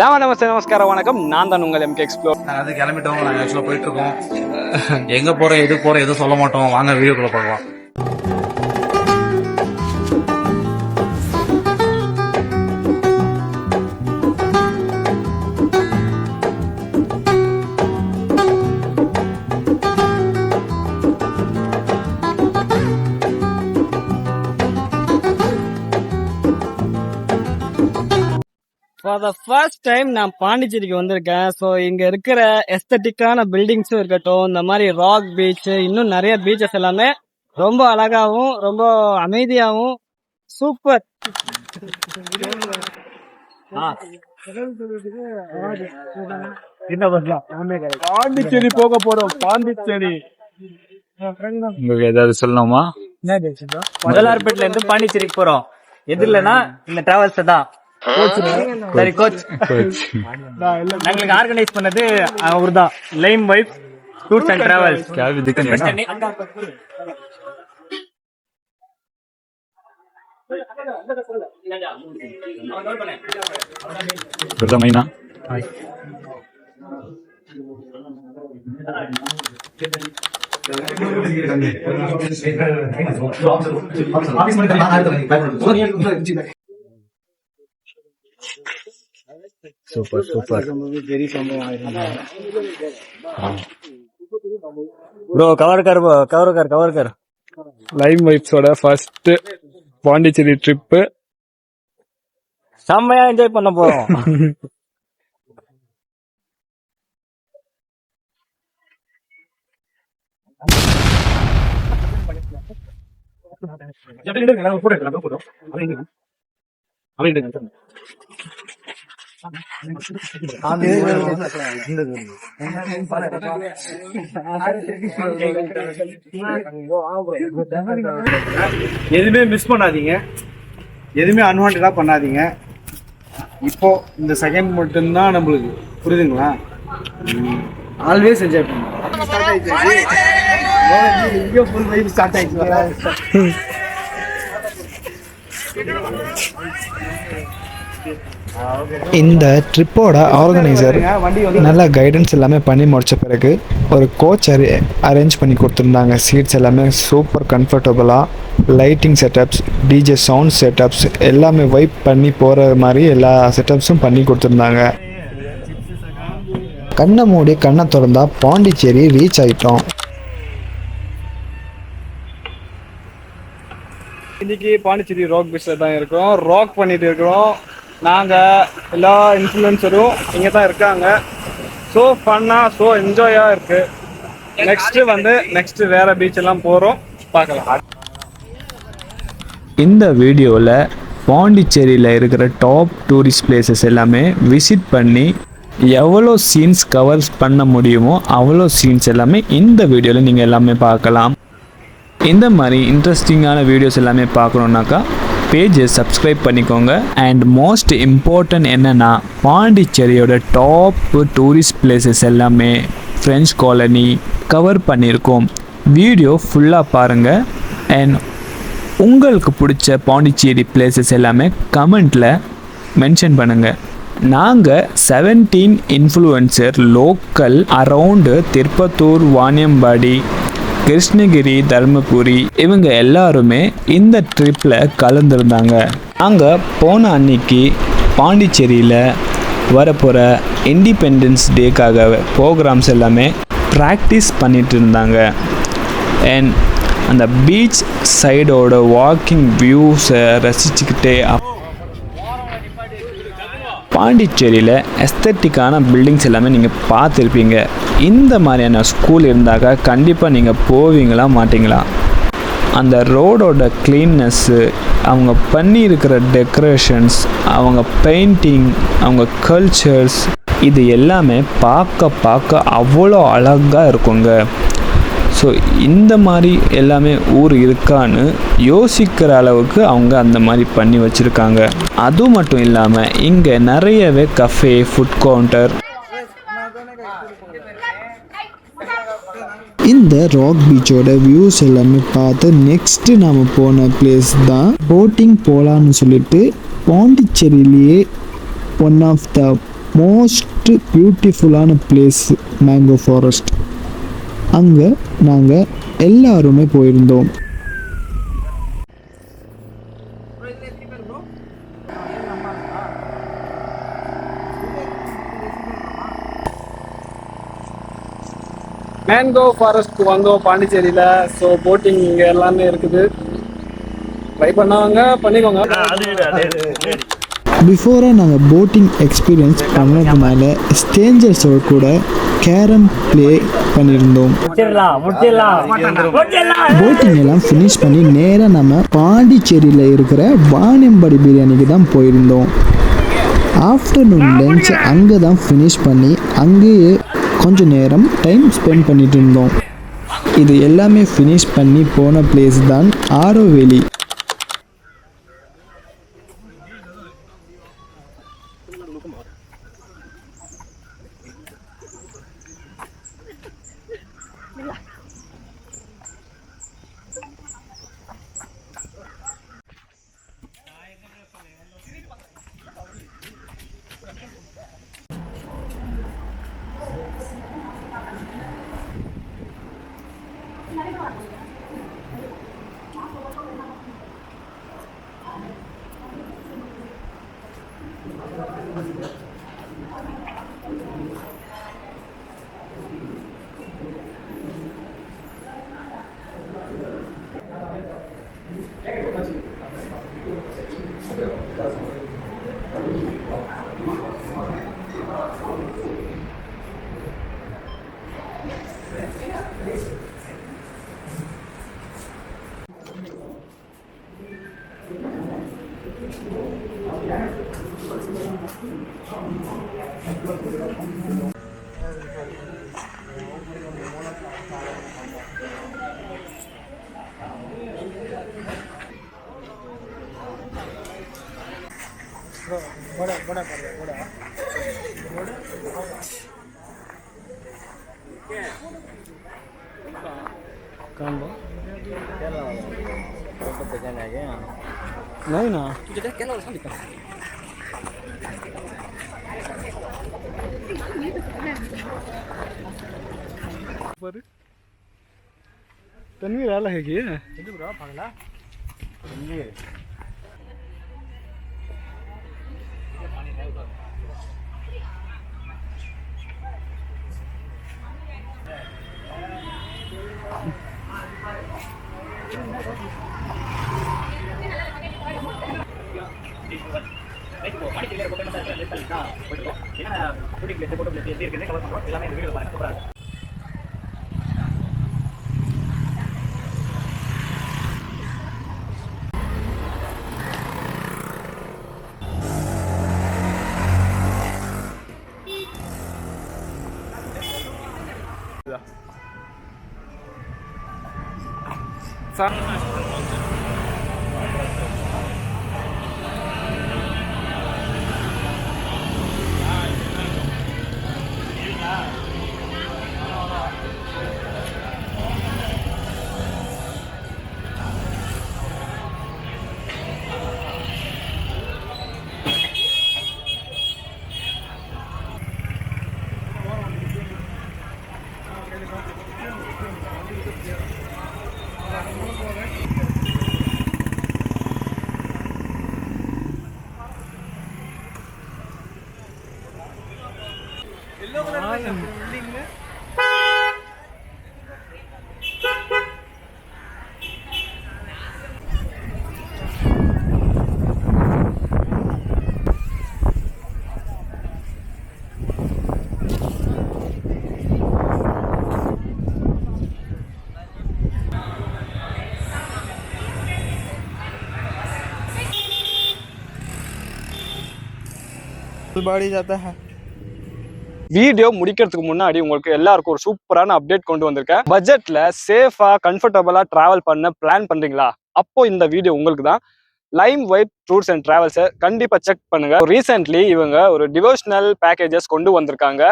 நமஸ்காரம் வணக்கம். நான் தான் உங்கள் MK எக்ஸ்ப்ளோர். அது கிளம்பிட்டோம். நாங்கள் ஆக்சுவலாக போயிட்டு இருக்கோம். எங்கே போகிறோம் எது போகிறோம் எதுவும் சொல்ல மாட்டோம். வாங்க வீடியோக்குள்ள பார்க்கலாம். ஃபார் த ஃபர்ஸ்ட் டைம் நான் பாண்டிச்சேரிக்கு வந்திருக்கேன். ஸோ இங்க இருக்கிற எஸ்தட்டிக்கான பில்டிங்ஸும் இருக்கட்டும், இந்த மாதிரி ராக் பீச், இன்னும் நிறைய பீச்சஸ் எல்லாமே ரொம்ப அழகாவும் ரொம்ப அமைதியாகவும் சூப்பர். பாண்டிச்சேரி போக போறோம். பாண்டிச்சேரி உங்களுக்கு ஏதாவது சொல்லணுமா? முதலார்பேட்ல இருந்து பாண்டிச்சேரிக்கு போறோம். எது இல்லைன்னா இந்த டிராவல்ஸ் தான். சரி கோச், நாங்களுக்கு ஆர்கனைஸ் பண்ணது அவர்தான். Lime vibe tours and travels. Super super bro. கவர் கர் லைம் வைப்ஸோட ஃபர்ஸ்ட் பாண்டிச்சேரி ட்ரிப்பு செம்மையா என்ஜாய் பண்ண போறோம். எதுவுமே மிஸ் பண்ணாதீங்க, எதுவுமே அன்வான்டா பண்ணாதீங்க. இப்போ இந்த செகண்ட் மட்டும்தான் நம்மளுக்கு, புரியுதுங்களா? ஆல்வேஸ் என்ஜாய் பண்ணுங்க. ஸ்டார்ட் ஆயிடுச்சு. இந்த ட்ரிப்போட ஆர்கனைசர் நல்ல கைடன்ஸ் எல்லாமே பண்ணி முடிச்ச பிறகு ஒரு கோச் அரேஞ்ச் பண்ணி கொடுத்துருந்தாங்க. சீட்ஸ் எல்லாமே சூப்பர் கம்ஃபர்டபுளாக, lighting setups, DJ sound setups எல்லாமே வைப் பண்ணி போகிற மாதிரி எல்லா செட்டப்ஸும் பண்ணி கொடுத்துருந்தாங்க. கண்ணை மூடி கண்ணை திறந்தா பாண்டிச்சேரி ரீச் ஆகிட்டோம். இன்னைக்கு பாண்டிச்சேரி ராக் பீச்ல தான் இருக்கோம். ராக் பண்ணிட்டு இருக்கிறோம். நாங்க எல்லா இன்ஃப்ளூயன்சரும் இங்க தான் இருக்காங்க. ஸோ ஃபன்னா, ஸோ என்ஜாயா இருக்கு. நெக்ஸ்ட் வேற பீச் எல்லாம் போறோம், பார்க்கலாம். இந்த வீடியோவில் பாண்டிச்சேரியில் இருக்கிற டாப் டூரிஸ்ட் பிளேசஸ் எல்லாமே விசிட் பண்ணி எவ்வளோ சீன்ஸ் கவர் பண்ண முடியுமோ அவ்வளோ சீன்ஸ் எல்லாமே இந்த வீடியோவில் நீங்கள் எல்லாமே பார்க்கலாம். இந்த மாதிரி இன்ட்ரெஸ்டிங்கான வீடியோஸ் எல்லாமே பார்க்கணுன்னாக்கா பேஜை சப்ஸ்கிரைப் பண்ணிக்கோங்க. அண்ட் மோஸ்ட் இம்பார்ட்டன்ட் என்னென்னா, பாண்டிச்சேரியோட டாப் டூரிஸ்ட் பிளேசஸ் எல்லாமே ஃப்ரெஞ்ச் காலனி கவர் பண்ணியிருக்கோம். வீடியோ ஃபுல்லாக பாருங்கள். அண்ட் உங்களுக்கு பிடிச்ச பாண்டிச்சேரி பிளேசஸ் எல்லாமே கமெண்ட்டில் மென்ஷன் பண்ணுங்கள். நாங்கள் 17 influencer local around Tirupattur, Vaniyambadi, Krishnagiri, Dharmapuri இவங்க எல்லாருமே இந்த ட்ரிப்பில் கலந்துருந்தாங்க. அங்கே போன அன்னைக்கு பாண்டிச்சேரியில் வரப்போகிற இண்டிபெண்டன்ஸ் டேக்காக ப்ரோக்ராம்ஸ் எல்லாமே ப்ராக்டிஸ் பண்ணிட்டு இருந்தாங்க. அண்ட் அந்த பீச் சைடோட வாக்கிங் வியூஸை ரசிச்சுக்கிட்டே பாண்டிச்சேரியில் எஸ்தட்டிக்கான பில்டிங்ஸ் எல்லாமே நீங்கள் பார்த்துருப்பீங்க. இந்த மாதிரியான ஸ்கூல் இருந்தாக்கா கண்டிப்பாக நீங்கள் போவீங்களா மாட்டிங்களா? அந்த ரோடோட க்ளீன்னஸ்ஸு, அவங்க பண்ணியிருக்கிற டெக்கரேஷன்ஸ், அவங்க பெயிண்டிங், அவங்க கல்ச்சர்ஸ், இது எல்லாமே பார்க்க அவ்வளோ அழகாக இருக்குங்க. ஸோ இந்த மாதிரி எல்லாமே ஊர் இருக்கான்னு யோசிக்கிற அளவுக்கு அவங்க அந்த மாதிரி பண்ணி வச்சுருக்காங்க. அது மட்டும் இல்லாமல் இங்கே நிறையவே கஃபே, ஃபுட் கவுண்டர், இந்த ராக் பீச்சோட வியூஸ் எல்லாமே பார்த்து நெக்ஸ்ட்டு நாம் போன பிளேஸ் தான் போட்டிங் போகலான்னு சொல்லிட்டு பாண்டிச்சேரியிலேயே ஒன் ஆஃப் த மோஸ்ட் பியூட்டிஃபுல்லான பிளேஸ் மேங்கோ ஃபாரஸ்ட். அங்கே நாங்கள் எல்லாருமே போயிருந்தோம். மேங்கோ ஃபாரஸ்ட் வந்தோம் பாண்டிச்சேரியில். ஸோ போட்டிங் இங்கே எல்லாமே இருக்குது. ட்ரை பண்ணவங்க பண்ணிக்கோங்க. பிஃபோராக நாங்கள் போட்டிங் எக்ஸ்பீரியன்ஸ் பண்ணதுனால ஸ்ட்ரேஞ்சர்ஸோட கூட கேரம் ப்ளே பண்ணியிருந்தோம். போட்டிங் எல்லாம் ஃபினிஷ் பண்ணி நேராக நம்ம பாண்டிச்சேரியில் இருக்கிற வாணியம்பாடி பிரியாணிக்கு தான் போயிருந்தோம். ஆஃப்டர்நூன் லஞ்ச் அங்கே தான் ஃபினிஷ் பண்ணி அங்கேயே கொஞ்சம் நேரம் டைம் ஸ்பெண்ட் பண்ணிட்டு இருந்தோம். இது எல்லாமே ஃபினிஷ் பண்ணி போன பிளேஸ் தான் ஆரோவேலி. नहीं ना तन्वीर आला है कि बाड़ी जाता है. வீடியோ முடிக்கிறதுக்கு முன்னாடி உங்களுக்கு எல்லாருக்கும் ஒரு சூப்பரான அப்டேட் கொண்டு வந்திருக்கேன். பட்ஜெட்ல சேஃபா கம்ஃபர்டபுளா டிராவல் பண்ண பிளான் பண்றீங்களா? அப்போ இந்த வீடியோ உங்களுக்கு தான். லைம் வைட் டூர்ஸ் அண்ட் டிராவல்ஸை கண்டிப்பா செக் பண்ணுங்க. ரீசென்ட்லி இவங்க ஒரு டிவோஷனல் பேக்கேஜஸ் கொண்டு வந்திருக்காங்க.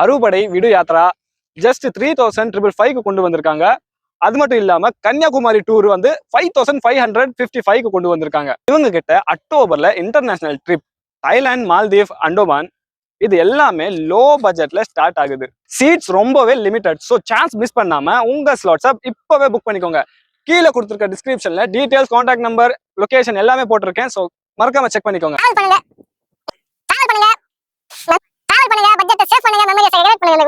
அறுபடை விடு யாத்ரா ஜஸ்ட் 3555 கொண்டு வந்திருக்காங்க. அது மட்டும் இல்லாம கன்னியாகுமரி டூர் வந்து 5555 கொண்டு வந்திருக்காங்க. இவங்க கிட்ட அக்டோபர்ல இன்டர்நேஷனல் ட்ரிப் தாய்லாந்து, மால்தீவ், அண்டோமான் இது எல்லாமே லோ பட்ஜெட்ல ஸ்டார்ட் ஆகுது. சீட்ஸ் ரொம்பவே லிமிட்டட். ஸோ சான்ஸ் மிஸ் பண்ணாம உங்க ஸ்லாட்ஸை இப்பவே புக் பண்ணிக்கோங்க. கீழே கொடுத்துருக்க டிஸ்கிரிப்ஷன்ல டீடைல்ஸ், கான்டாக்ட் நம்பர், லொகேஷன் எல்லாமே போட்டிருக்கேன். ஸோ மறக்காம செக் பண்ணிக்கோங்க. பட்ஜெட்டை சேவ் பண்ணுங்க, மெமரியை செலிப்ரேட் பண்ணுங்க.